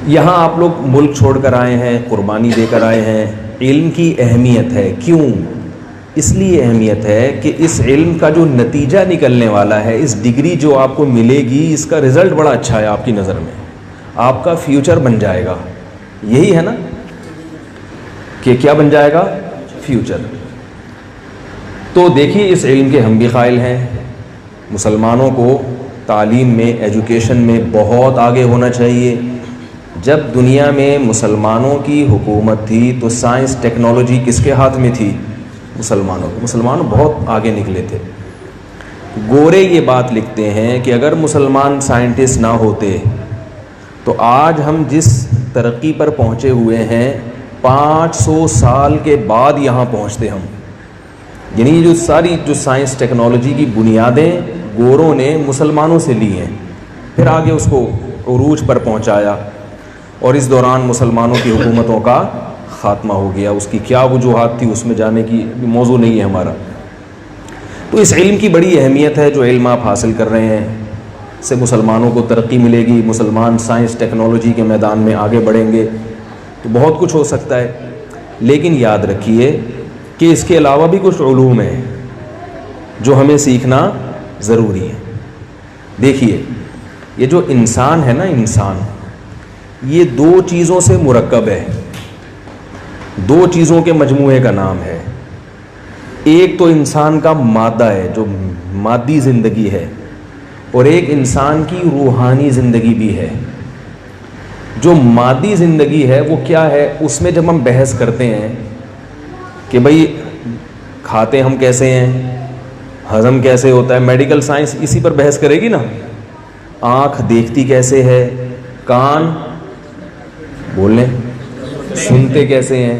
یہاں آپ لوگ ملک چھوڑ کر آئے ہیں، قربانی دے کر آئے ہیں. علم کی اہمیت ہے. کیوں؟ اس لیے اہمیت ہے کہ اس علم کا جو نتیجہ نکلنے والا ہے، اس ڈگری جو آپ کو ملے گی، اس کا رزلٹ بڑا اچھا ہے آپ کی نظر میں، آپ کا فیوچر بن جائے گا. یہی ہے نا کہ کیا بن جائے گا؟ فیوچر. تو دیکھیے اس علم کے ہم بھی قائل ہیں. مسلمانوں کو تعلیم میں، ایجوکیشن میں بہت آگے ہونا چاہیے. جب دنیا میں مسلمانوں کی حکومت تھی تو سائنس ٹیکنالوجی کس کے ہاتھ میں تھی؟ مسلمانوں. مسلمان بہت آگے نکلے تھے. گورے یہ بات لکھتے ہیں کہ اگر مسلمان سائنٹسٹ نہ ہوتے تو آج ہم جس ترقی پر پہنچے ہوئے ہیں 500 سال کے بعد یہاں پہنچتے ہم. یعنی یہ جو ساری جو سائنس ٹیکنالوجی کی بنیادیں گوروں نے مسلمانوں سے لی ہیں، پھر آگے اس کو عروج پر پہنچایا، اور اس دوران مسلمانوں کی حکومتوں کا خاتمہ ہو گیا. اس کی کیا وجوہات تھی اس میں جانے کی موضوع نہیں ہے ہمارا. تو اس علم کی بڑی اہمیت ہے. جو علم آپ حاصل کر رہے ہیں اس سے مسلمانوں کو ترقی ملے گی، مسلمان سائنس ٹیکنالوجی کے میدان میں آگے بڑھیں گے، تو بہت کچھ ہو سکتا ہے. لیکن یاد رکھیے کہ اس کے علاوہ بھی کچھ علوم ہیں جو ہمیں سیکھنا ضروری ہے. دیکھیے یہ جو انسان ہے نا، انسان یہ 2 چیزوں سے مرکب ہے، 2 چیزوں کے مجموعے کا نام ہے. ایک تو انسان کا مادہ ہے، جو مادی زندگی ہے، اور ایک انسان کی روحانی زندگی بھی ہے. جو مادی زندگی ہے وہ کیا ہے؟ اس میں جب ہم بحث کرتے ہیں کہ بھئی کھاتے ہم کیسے ہیں، ہضم کیسے ہوتا ہے، میڈیکل سائنس اسی پر بحث کرے گی نا. آنکھ دیکھتی کیسے ہے، کان بولیں سنتے کیسے ہیں،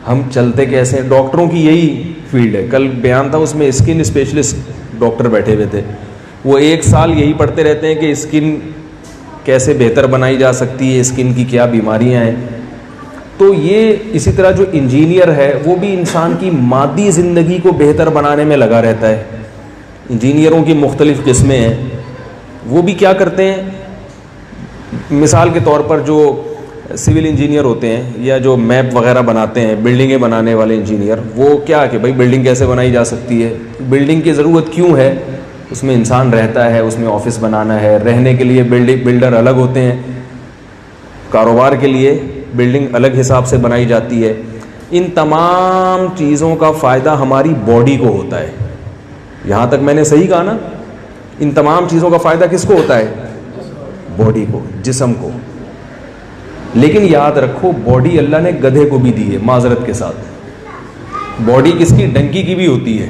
ہم چلتے کیسے ہیں. ڈاکٹروں کی یہی فیلڈ ہے. کل بیان تھا، اس میں اسکن اسپیشلسٹ ڈاکٹر بیٹھے ہوئے تھے. وہ 1 سال یہی پڑھتے رہتے ہیں کہ اسکن کیسے بہتر بنائی جا سکتی ہے، اسکن کی کیا بیماریاں ہیں. تو یہ اسی طرح جو انجینئر ہے وہ بھی انسان کی مادی زندگی کو بہتر بنانے میں لگا رہتا ہے. انجینئروں کی مختلف قسمیں ہیں. وہ بھی کیا کرتے ہیں؟ مثال کے طور پر جو سول انجینئر ہوتے ہیں یا جو میپ وغیرہ بناتے ہیں، بلڈنگیں بنانے والے انجینئر، وہ کیا کہ بھائی بلڈنگ کیسے بنائی جا سکتی ہے، بلڈنگ کی ضرورت کیوں ہے، اس میں انسان رہتا ہے، اس میں آفس بنانا ہے، رہنے کے لیے بلڈر الگ ہوتے ہیں، کاروبار کے لیے بلڈنگ الگ حساب سے بنائی جاتی ہے. ان تمام چیزوں کا فائدہ ہماری باڈی کو ہوتا ہے. یہاں تک میں نے صحیح کہا نا؟ ان تمام چیزوں کا فائدہ کس کو ہوتا ہے؟ باڈی کو، جسم کو. لیکن یاد رکھو باڈی اللہ نے گدھے کو بھی دی ہے، معذرت کے ساتھ. باڈی کس کی؟ ڈنکی کی بھی ہوتی ہے،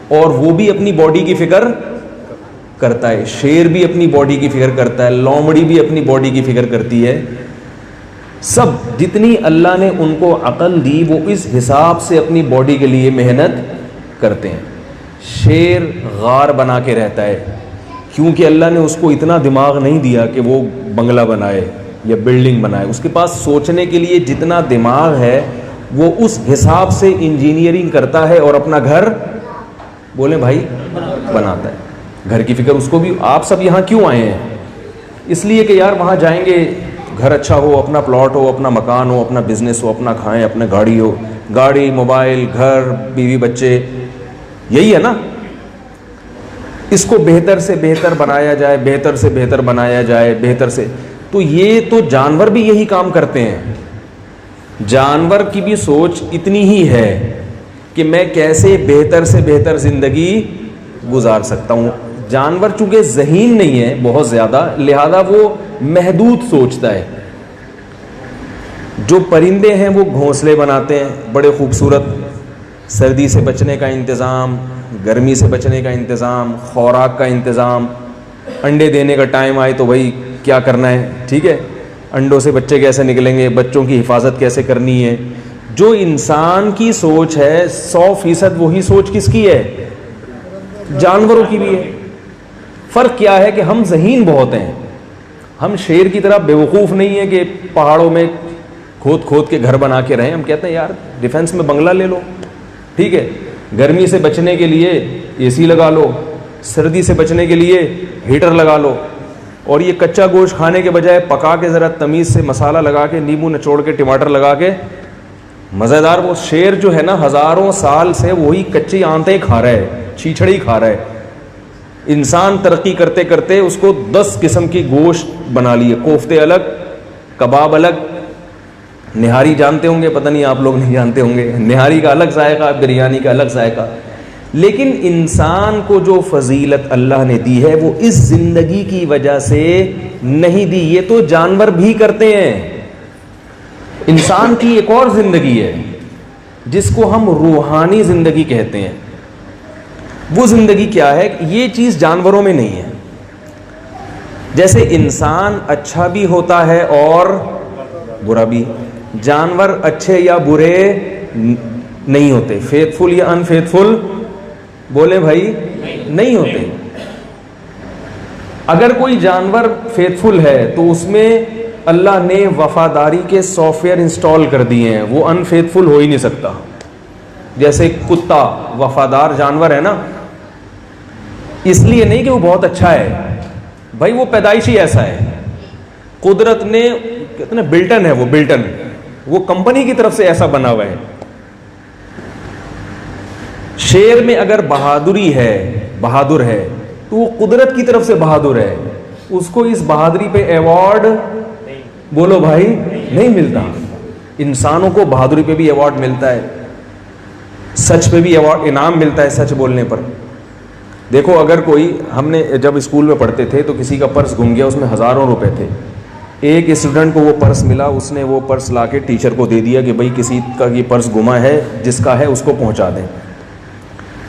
اور وہ بھی اپنی باڈی کی فکر کرتا ہے. شیر بھی اپنی باڈی کی فکر کرتا ہے، لومڑی بھی اپنی باڈی کی فکر کرتی ہے. سب جتنی اللہ نے ان کو عقل دی وہ اس حساب سے اپنی باڈی کے لیے محنت کرتے ہیں. شیر غار بنا کے رہتا ہے کیونکہ اللہ نے اس کو اتنا دماغ نہیں دیا کہ وہ بنگلہ بنائے یا بلڈنگ بنائے. اس کے پاس سوچنے کے لیے جتنا دماغ ہے وہ اس حساب سے انجینئرنگ کرتا ہے اور اپنا گھر، بولیں بھائی، بناتا ہے. گھر کی فکر اس کو بھی. آپ سب یہاں کیوں آئے ہیں؟ اس لیے کہ یار وہاں جائیں گے، گھر اچھا ہو، اپنا پلاٹ ہو، اپنا مکان ہو، اپنا بزنس ہو، اپنا کھائیں، اپنا گاڑی ہو، گاڑی، موبائل، گھر، بیوی، بچے. یہی ہے نا. اس کو بہتر سے بہتر بنایا جائے، بہتر سے بہتر بنایا جائے، بہتر سے. تو یہ تو جانور بھی یہی کام کرتے ہیں. جانور کی بھی سوچ اتنی ہی ہے کہ میں کیسے بہتر سے بہتر زندگی گزار سکتا ہوں. جانور چونکہ ذہین نہیں ہے بہت زیادہ، لہذا وہ محدود سوچتا ہے. جو پرندے ہیں وہ گھونسلے بناتے ہیں بڑے خوبصورت، سردی سے بچنے کا انتظام، گرمی سے بچنے کا انتظام، خوراک کا انتظام. انڈے دینے کا ٹائم آئے تو بھائی کیا کرنا ہے، ٹھیک ہے، انڈوں سے بچے کیسے نکلیں گے، بچوں کی حفاظت کیسے کرنی ہے. جو انسان کی سوچ ہے 100% وہی سوچ کس کی ہے؟ جانوروں کی بھی ہے. فرق کیا ہے کہ ہم ذہین بہت ہیں. ہم شیر کی طرح بیوقوف نہیں ہیں کہ پہاڑوں میں کھود کھود کے گھر بنا کے رہیں. ہم کہتے ہیں یار ڈیفنس میں بنگلہ لے لو، ٹھیک ہے، گرمی سے بچنے کے لیے اے سی لگا لو، سردی سے بچنے کے لیے ہیٹر لگا لو. اور یہ کچا گوشت کھانے کے بجائے پکا کے ذرا تمیز سے مسالہ لگا کے نیمبو نچوڑ کے ٹماٹر لگا کے مزیدار، وہ شیر جو ہے نا ہزاروں سال سے وہی کچی آنتیں کھا رہا ہے، چھیچڑی کھا رہا ہے. انسان ترقی کرتے کرتے اس کو 10 قسم کی گوشت بنا لیے، کوفتے الگ، کباب الگ. نہاری جانتے ہوں گے، پتہ نہیں آپ لوگ نہیں جانتے ہوں گے، نہاری کا الگ ذائقہ، بریانی کا الگ ذائقہ. لیکن انسان کو جو فضیلت اللہ نے دی ہے وہ اس زندگی کی وجہ سے نہیں دی. یہ تو جانور بھی کرتے ہیں. انسان کی ایک اور زندگی ہے جس کو ہم روحانی زندگی کہتے ہیں. وہ زندگی کیا ہے؟ یہ چیز جانوروں میں نہیں ہے. جیسے انسان اچھا بھی ہوتا ہے اور برا بھی. جانور اچھے یا برے نہیں ہوتے. فیتھ فل یا ان فیتھ فل بولے بھائی نہیں ہوتے. اگر کوئی جانور فیتھ فل ہے تو اس میں اللہ نے وفاداری کے سافٹ ویئر انسٹال کر دیے ہیں، وہ ان فیتھ فل ہو ہی نہیں سکتا. جیسے کتا وفادار جانور ہے نا، اس لیے نہیں کہ وہ بہت اچھا ہے بھائی، وہ پیدائشی ایسا ہے. قدرت نے کتنا بلٹن ہے، وہ بلٹن وہ کمپنی کی طرف سے ایسا بنا ہوا ہے. شیر میں اگر بہادری ہے، بہادر ہے، تو وہ قدرت کی طرف سے بہادر ہے. اس کو اس بہادری پہ ایوارڈ بولو بھائی نہیں ملتا. انسانوں کو بہادری پہ بھی ایوارڈ ملتا ہے، سچ پہ بھی ایوارڈ، انعام ملتا ہے سچ بولنے پر. دیکھو اگر کوئی، ہم نے جب اسکول میں پڑھتے تھے تو کسی کا پرس گم گیا، اس میں ہزاروں روپے تھے. ایک اسٹوڈنٹ کو وہ پرس ملا، اس نے وہ پرس لا کے ٹیچر کو دے دیا کہ بھائی کسی کا یہ پرس گما ہے، جس کا ہے اس کو پہنچا دیں.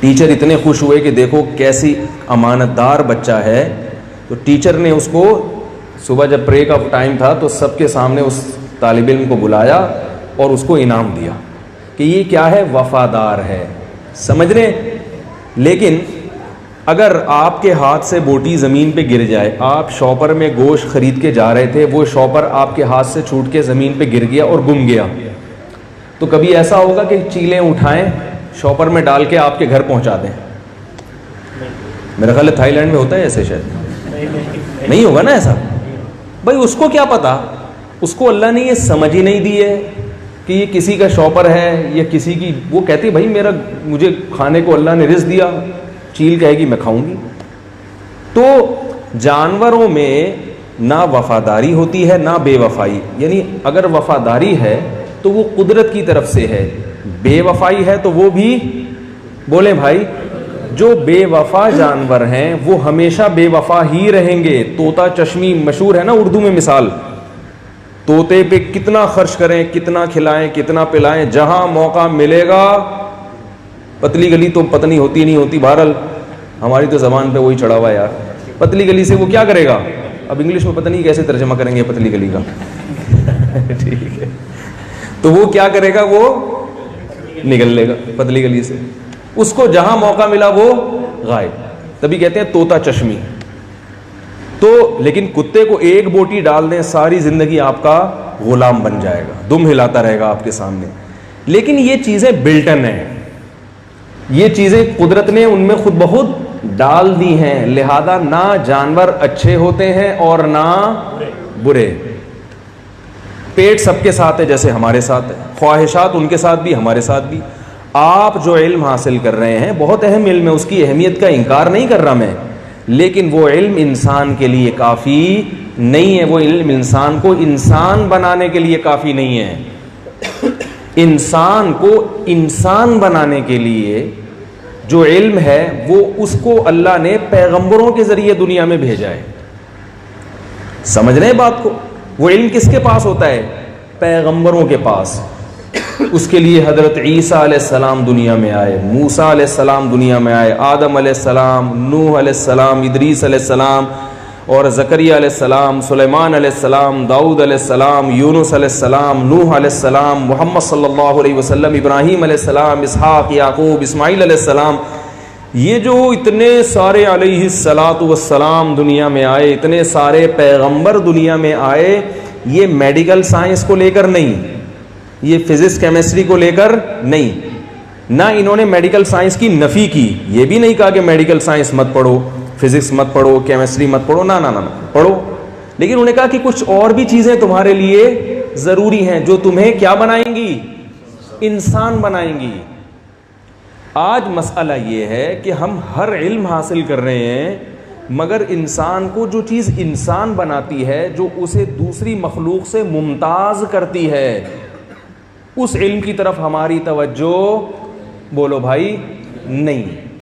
ٹیچر اتنے خوش ہوئے کہ دیکھو کیسی امانت دار بچہ ہے. تو ٹیچر نے اس کو صبح جب پرے کا ٹائم تھا تو سب کے سامنے اس طالب علم کو بلایا اور اس کو انعام دیا کہ یہ کیا ہے، وفادار ہے. سمجھ رہے؟ لیکن اگر آپ کے ہاتھ سے بوٹی زمین پہ گر جائے، آپ شاپر میں گوشت خرید کے جا رہے تھے، وہ شاپر آپ کے ہاتھ سے چھوٹ کے زمین پہ گر گیا اور گم گیا، تو کبھی ایسا ہوگا کہ چیلیں اٹھائیں شاپر میں ڈال کے آپ کے گھر پہنچا دیں؟ میرا خیال ہے تھائی لینڈ میں ہوتا ہے ایسے، شاید نہیں ہوگا نا ایسا. بھائی اس کو کیا پتا، اس کو اللہ نے یہ سمجھ ہی نہیں دی ہے کہ یہ کسی کا شاپر ہے یا کسی کی. وہ کہتی بھائی مجھے کھانے کو اللہ نے رزق دیا، چیل کہے گی میں کھاؤں گی. تو جانوروں میں نہ وفاداری ہوتی ہے نہ بے وفائی. یعنی اگر وفاداری ہے تو وہ قدرت کی طرف سے ہے، بے وفائی ہے تو وہ بھی بولیں بھائی. جو بے وفا جانور ہیں وہ ہمیشہ بے وفا ہی رہیں گے. طوطا چشمی مشہور ہے نا اردو میں مثال. طوطے پہ کتنا خرچ کریں، کتنا کھلائیں، کتنا پلائیں، جہاں موقع ملے گا. پتلی گلی تو پتنی ہوتی نہیں ہوتی، بہرحال ہماری تو زبان پہ وہی چڑھا ہوا ہے یار. پتلی گلی سے وہ کیا کرے گا؟ اب انگلش میں پتہ نہیں کیسے ترجمہ کریں گے پتلی گلی کا. ٹھیک ہے، تو وہ کیا کرے گا؟ وہ نکل لے گا پتلی گلی سے. اس کو جہاں موقع ملا وہ غائب. تبھی کہتے ہیں طوطا چشمی. تو لیکن کتے کو ایک بوٹی ڈال دیں، ساری زندگی آپ کا غلام بن جائے گا، دم ہلاتا رہے گا آپ کے سامنے. لیکن یہ چیزیں بلٹن ہیں، یہ چیزیں قدرت نے ان میں خود بخود ڈال دی ہیں. لہذا نہ جانور اچھے ہوتے ہیں اور نہ برے. پیٹ سب کے ساتھ ہے جیسے ہمارے ساتھ ہے، خواہشات ان کے ساتھ بھی ہمارے ساتھ بھی. آپ جو علم حاصل کر رہے ہیں بہت اہم علم ہے، اس کی اہمیت کا انکار نہیں کر رہا میں، لیکن وہ علم انسان کے لیے کافی نہیں ہے. وہ علم انسان کو انسان بنانے کے لیے کافی نہیں ہے. انسان کو انسان بنانے کے لیے جو علم ہے وہ اس کو اللہ نے پیغمبروں کے ذریعے دنیا میں بھیجا ہے. سمجھ رہے ہیں بات کو؟ وہ علم کس کے پاس ہوتا ہے؟ پیغمبروں کے پاس. اس کے لیے حضرت عیسیٰ علیہ السلام دنیا میں آئے، موسیٰ علیہ السلام دنیا میں آئے، آدم علیہ السلام، نوح علیہ السلام، ادریس علیہ السلام اور زکریا علیہ السلام، سلیمان علیہ السلام، داؤد علیہ السلام، یونس علیہ السلام، نوح علیہ السلام، محمد صلی اللہ علیہ وسلم، ابراہیم علیہ السلام، اسحاق، یعقوب، اسماعیل علیہ السلام. یہ جو اتنے سارے علیہ الصلاۃ والسلام دنیا میں آئے، اتنے سارے پیغمبر دنیا میں آئے، یہ میڈیکل سائنس کو لے کر نہیں، یہ فزکس کیمسٹری کو لے کر نہیں. نہ انہوں نے میڈیکل سائنس کی نفی کی، یہ بھی نہیں کہا کہ میڈیکل سائنس مت پڑھو، فزکس مت پڑھو, کیمسٹری مت پڑھو, نہ پڑھو, لیکن انہوں نے کہا کہ کچھ اور بھی چیزیں تمہارے لیے ضروری ہیں جو تمہیں کیا بنائیں گی, انسان بنائیں گی. آج مسئلہ یہ ہے کہ ہم ہر علم حاصل کر رہے ہیں, مگر انسان کو جو چیز انسان بناتی ہے, جو اسے دوسری مخلوق سے ممتاز کرتی ہے, اس علم کی طرف ہماری توجہ بولو بھائی نہیں.